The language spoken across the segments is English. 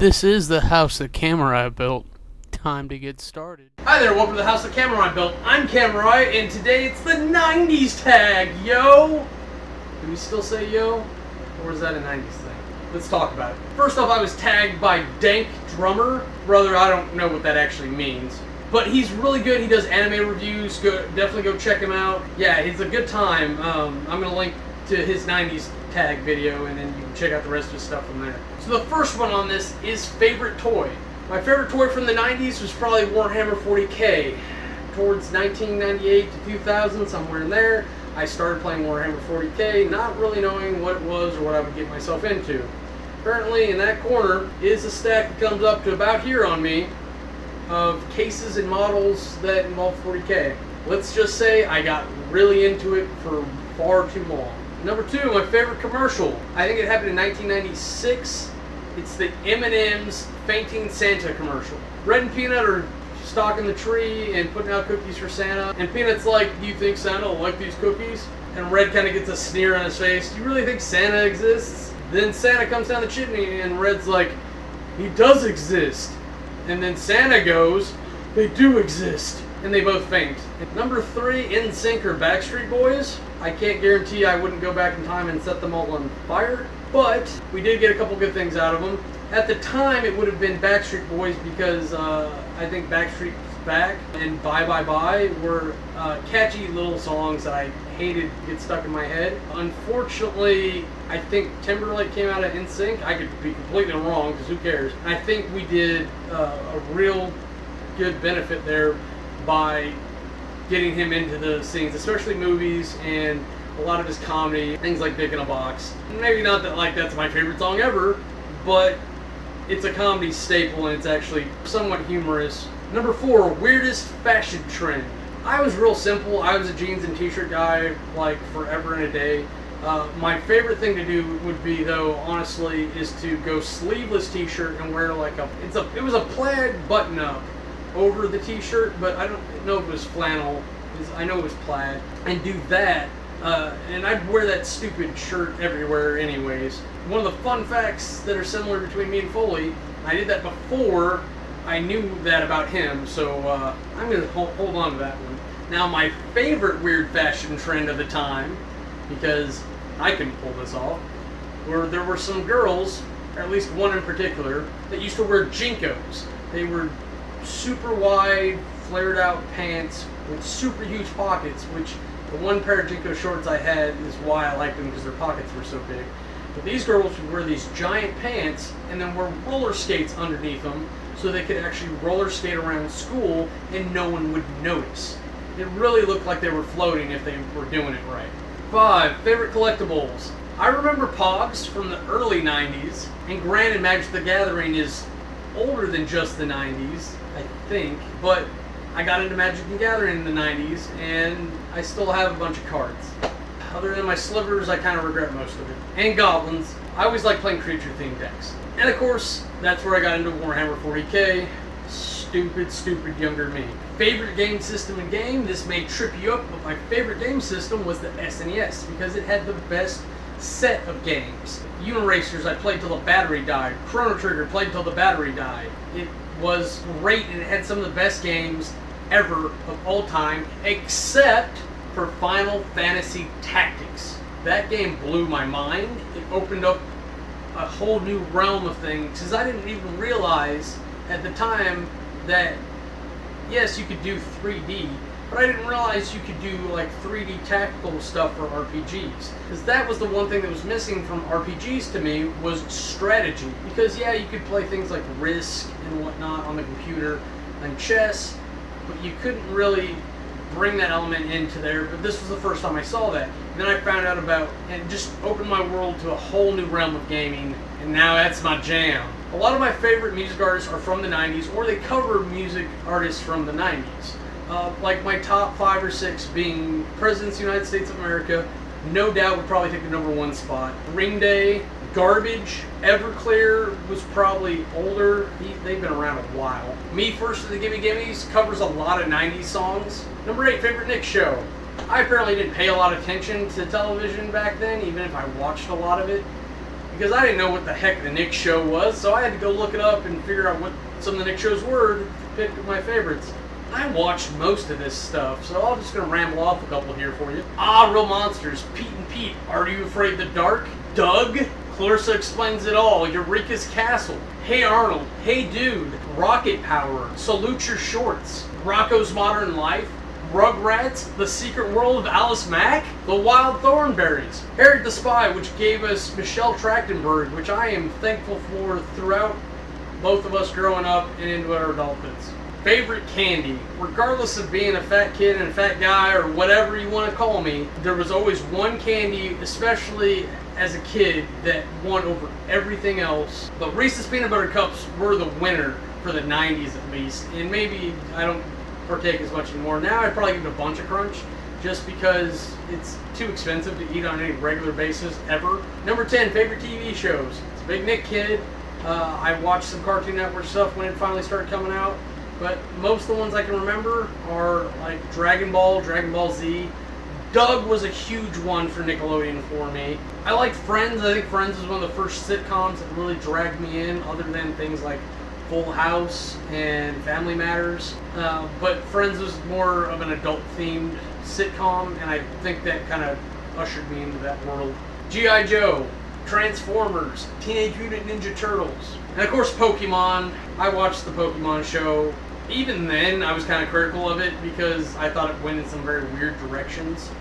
This is the house that Kamurai built. Time to get started. Hi there, welcome to the house that Kamurai built. I'm Kamurai, and today it's the 90s tag, yo! Do we still say yo? Or is that a 90s thing? Let's talk about it. First off, I was tagged by DankDrummer. Brother, I don't know what that actually means. But he's really good. He does anime reviews. Definitely go check him out. Yeah, it's a good time. I'm going to link to his 90s tag video, and then you can check out the rest of his stuff from there. So the first one on this is favorite toy. My favorite toy from the 90s was probably Warhammer 40k. Towards 1998 to 2000, somewhere in there, I started playing Warhammer 40k, not really knowing what it was or what I would get myself into. Currently, in that corner is a stack that comes up to about here on me of cases and models that involve 40k. Let's just say I got really into it for far too long. Number two, my favorite commercial. I think it happened in 1996. It's the M&M's Fainting Santa commercial. Red and Peanut are stalking the tree and putting out cookies for Santa. And Peanut's like, do you think Santa will like these cookies? And Red kind of gets a sneer on his face. Do you really think Santa exists? Then Santa comes down the chimney and Red's like, he does exist. And then Santa goes, they do exist. And they both faint. Number three, NSYNC or Backstreet Boys. I can't guarantee I wouldn't go back in time and set them all on fire, but we did get a couple good things out of them. At the time, it would have been Backstreet Boys because I think Backstreet's Back and Bye Bye Bye were catchy little songs that I hated to get stuck in my head. Unfortunately, I think Timberlake came out of NSYNC. I could be completely wrong because who cares? I think we did a real good benefit there by getting him into the scenes, especially movies and a lot of his comedy, things like Dick in a Box. Maybe not that that's my favorite song ever, but it's a comedy staple and it's actually somewhat humorous. Number four, weirdest fashion trend. I was real simple. I was a jeans and t-shirt guy like forever and a day. My favorite thing to do would be, though, honestly, is to go sleeveless t-shirt and wear like it was a plaid button-up over the t-shirt, but I don't know if it was flannel. I know it was plaid. And do that, and I'd wear that stupid shirt everywhere anyways. One of the fun facts that are similar between me and Foley, I did that before I knew that about him, so I'm going to hold on to that one. Now, my favorite weird fashion trend of the time, because I couldn't pull this off, there were some girls, or at least one in particular, that used to wear Jinkos. They were super wide, flared out pants with super huge pockets, which the one pair of Jinko shorts I had is why I liked them, because their pockets were so big. But these girls would wear these giant pants and then wear roller skates underneath them so they could actually roller skate around school and no one would notice. It really looked like they were floating if they were doing it right. 5. Favorite collectibles. I remember Pogs from the early 90s, and granted Magic the Gathering is older than just the 90s, I think, but I got into Magic the Gathering in the 90s, and I still have a bunch of cards. Other than my slivers, I kind of regret most of it. And goblins. I always like playing creature-themed decks. And of course, that's where I got into Warhammer 40k. Stupid younger me. Favorite game system in game? This may trip you up, but my favorite game system was the SNES, because it had the best set of games. Uniracers, I played till the battery died. Chrono Trigger, played till the battery died. It was great, and it had some of the best games ever of all time, except for Final Fantasy Tactics. That game blew my mind. It opened up a whole new realm of things, because I didn't even realize at the time that, yes, you could do 3D, but I didn't realize you could do like 3D tactical stuff for RPGs. Because that was the one thing that was missing from RPGs to me, was strategy. Because yeah, you could play things like Risk and whatnot on the computer and chess, but you couldn't really bring that element into there. But this was the first time I saw that. And then I found out about, and it just opened my world to a whole new realm of gaming, and now that's my jam. A lot of my favorite music artists are from the 90s, or they cover music artists from the 90s. Like my top 5 or 6 being Presidents of the United States of America, no doubt would probably take the number 1 spot. Green Day, Garbage, Everclear was probably older. They've been around a while. Me First of the Gimme Gimmes covers a lot of 90s songs. Number 8, favorite Nick show. I apparently didn't pay a lot of attention to television back then, even if I watched a lot of it. because I didn't know what the heck the Nick Show was, so I had to go look it up and figure out what some of the Nick shows were to pick my favorites. I watched most of this stuff, so I'm just going to ramble off a couple here for you. Ah, Real Monsters, Pete and Pete, Are You Afraid of the Dark? Doug, Clarissa Explains It All, Eureka's Castle, Hey Arnold, Hey Dude, Rocket Power, Salute Your Shorts, Rocco's Modern Life, Rugrats, The Secret World of Alice Mack, The Wild Thornberries, Harriet the Spy, which gave us Michelle Trachtenberg, which I am thankful for throughout both of us growing up and into our adulthoods. Favorite candy, regardless of being a fat kid and a fat guy or whatever you want to call me, there was always one candy, especially as a kid, that won over everything else. The Reese's Peanut Butter Cups were the winner for the 90s at least, and maybe I don't partake as much anymore. Now I'd probably give it a Bunch of Crunch, just because it's too expensive to eat on any regular basis ever. Number 10, favorite TV shows. It's a Big Nick kid. I watched some Cartoon Network stuff when it finally started coming out, but most of the ones I can remember are like Dragon Ball, Dragon Ball Z. Doug was a huge one for Nickelodeon for me. I liked Friends. I think Friends was one of the first sitcoms that really dragged me in, other than things like Full House and Family Matters. But Friends was more of an adult-themed sitcom, and I think that kind of ushered me into that world. G.I. Joe, Transformers, Teenage Mutant Ninja Turtles, and of course Pokemon. I watched the Pokemon show. Even then, I was kind of critical of it because I thought it went in some very weird directions.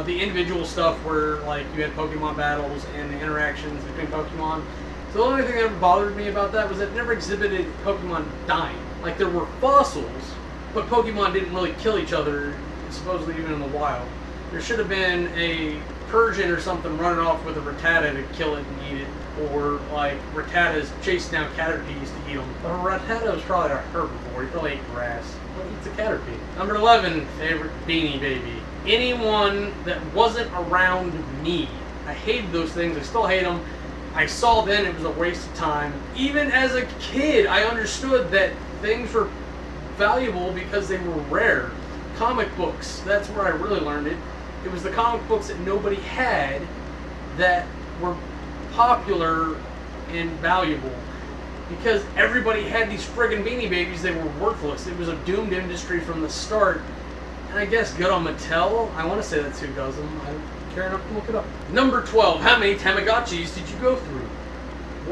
The individual stuff where like you had Pokemon battles and the interactions between Pokemon. So the only thing that ever bothered me about that was that it never exhibited Pokemon dying. Like there were fossils, but Pokemon didn't really kill each other, supposedly even in the wild. There should have been a Persian or something running off with a Rattata to kill it and eat it. Or like Rattatas chasing down Caterpies to eat them. But a Rattata was probably a herbivore. He probably ate grass. What eats a Caterpie? Number 11, favorite Beanie Baby. Anyone that wasn't around me. I hated those things. I still hate them. I saw then it was a waste of time. Even as a kid, I understood that things were valuable because they were rare. Comic books, that's where I really learned it. It was the comic books that nobody had that were popular and valuable. Because everybody had these friggin' Beanie Babies, they were worthless. It was a doomed industry from the start. And I guess good on Mattel. I want to say that's who does them. I don't care enough to look it up. Number 12, how many Tamagotchis did you go through?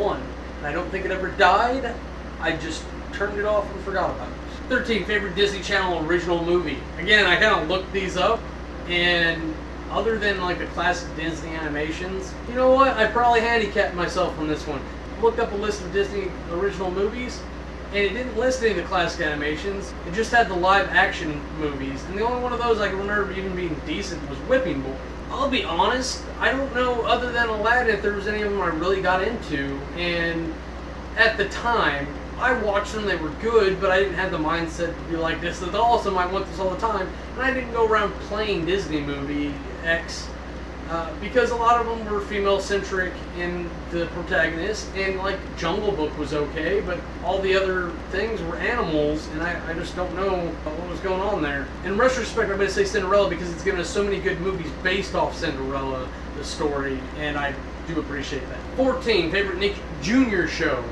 One. And I don't think it ever died. I just turned it off and forgot about it. 13, favorite Disney Channel original movie. Again, I kind of looked these up, and other than like the classic Disney animations, you know what? I probably handicapped myself on this one. Looked up a list of Disney original movies, and it didn't list any of the classic animations. It just had the live action movies, and the only one of those I can remember even being decent was Whipping Boy. I'll be honest, I don't know other than Aladdin if there was any of them I really got into, and at the time, I watched them, they were good, but I didn't have the mindset to be like, this is awesome, I want this all the time, and I didn't go around playing Disney movie X, because a lot of them were female-centric in the protagonist, and like Jungle Book was okay, but all the other things were animals, and I just don't know what was going on there. In retrospect, I'm going to say Cinderella because it's given us so many good movies based off Cinderella, the story, and I do appreciate that. 14, favorite Nick Jr. show.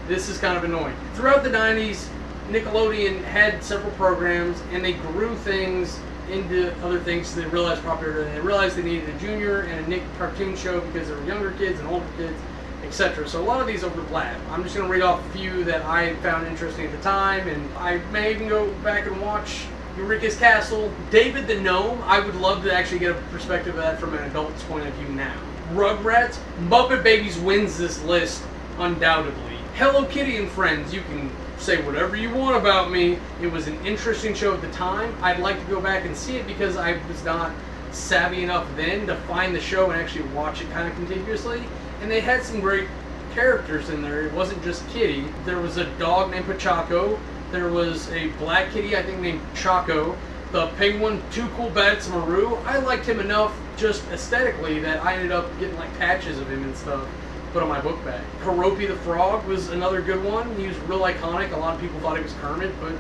This is kind of annoying. Throughout the 90s, Nickelodeon had several programs, and they grew things into other things so they realized popularity. They realized they needed a Junior and a Nick cartoon show because there were younger kids and older kids, etc. So a lot of these overlap. I'm just going to read off a few that I found interesting at the time, and I may even go back and watch Eureka's Castle. David the Gnome, I would love to actually get a perspective of that from an adult's point of view now. Rugrats, Muppet Babies wins this list undoubtedly. Hello Kitty and Friends, you can say whatever you want about me. It was an interesting show at the time. I'd like to go back and see it because I was not savvy enough then to find the show and actually watch it kind of contiguously. And they had some great characters in there. It wasn't just Kitty. There was a dog named Pachaco. There was a black kitty, I think, named Chaco. The penguin, Too Cool Bad It's Maru. I liked him enough just aesthetically that I ended up getting like patches of him and stuff put on my book bag. Karopi the Frog was another good one. He was real iconic. A lot of people thought he was Kermit, but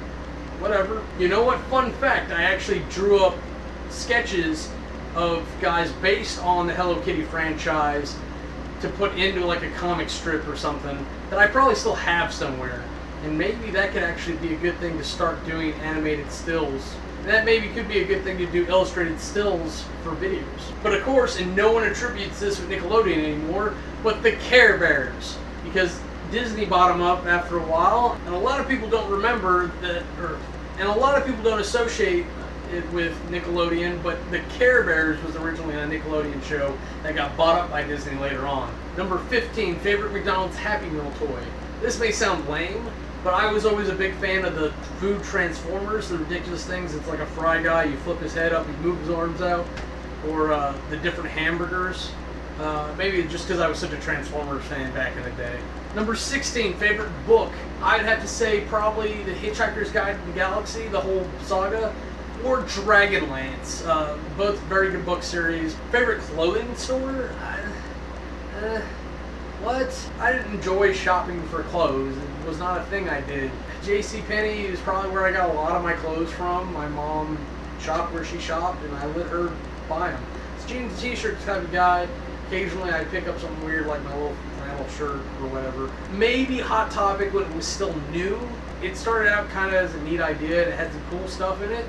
whatever. You know what? Fun fact, I actually drew up sketches of guys based on the Hello Kitty franchise to put into like a comic strip or something that I probably still have somewhere. And maybe that could actually be a good thing to start doing animated stills. And that maybe could be a good thing to do illustrated stills for videos. But of course, and no one attributes this with Nickelodeon anymore, but the Care Bears. Because Disney bought them up after a while, and a lot of people don't remember that, and a lot of people don't associate it with Nickelodeon, but the Care Bears was originally a Nickelodeon show that got bought up by Disney later on. Number 15, favorite McDonald's Happy Meal toy. This may sound lame, but I was always a big fan of the food transformers, the ridiculous things. It's like a fry guy, you flip his head up, he moves his arms out, or the different hamburgers. Maybe just because I was such a Transformers fan back in the day. Number 16, favorite book. I'd have to say probably The Hitchhiker's Guide to the Galaxy, the whole saga, or Dragonlance. Both very good book series. Favorite clothing store? What? I didn't enjoy shopping for clothes. It was not a thing I did. JCPenney is probably where I got a lot of my clothes from. My mom shopped where she shopped, and I let her buy them. It's jeans and t-shirts type of guy. Occasionally I'd pick up something weird like my little flannel shirt or whatever. Maybe Hot Topic when it was still new. It started out kind of as a neat idea and it had some cool stuff in it.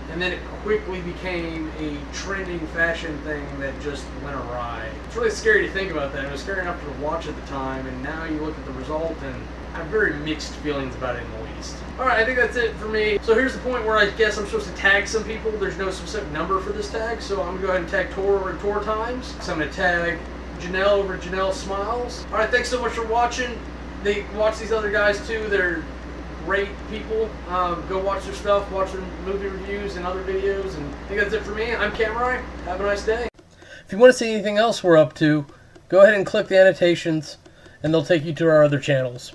And then it quickly became a trending fashion thing that just went awry. It's really scary to think about that. It was scary enough to watch at the time, and now you look at the result and I have very mixed feelings about it in the least. Alright, I think that's it for me. So here's the point where I guess I'm supposed to tag some people. There's no specific number for this tag, so I'm going to go ahead and tag Tor over at Tor Times. So I'm going to tag Janelle over at Janelle Smiles. Alright, thanks so much for watching. They watch these other guys too. They're great people. Go watch their stuff, watch their movie reviews and other videos, and I think that's it for me. I'm Kamurai. Have a nice day. If you want to see anything else we're up to, go ahead and click the annotations, and they'll take you to our other channels.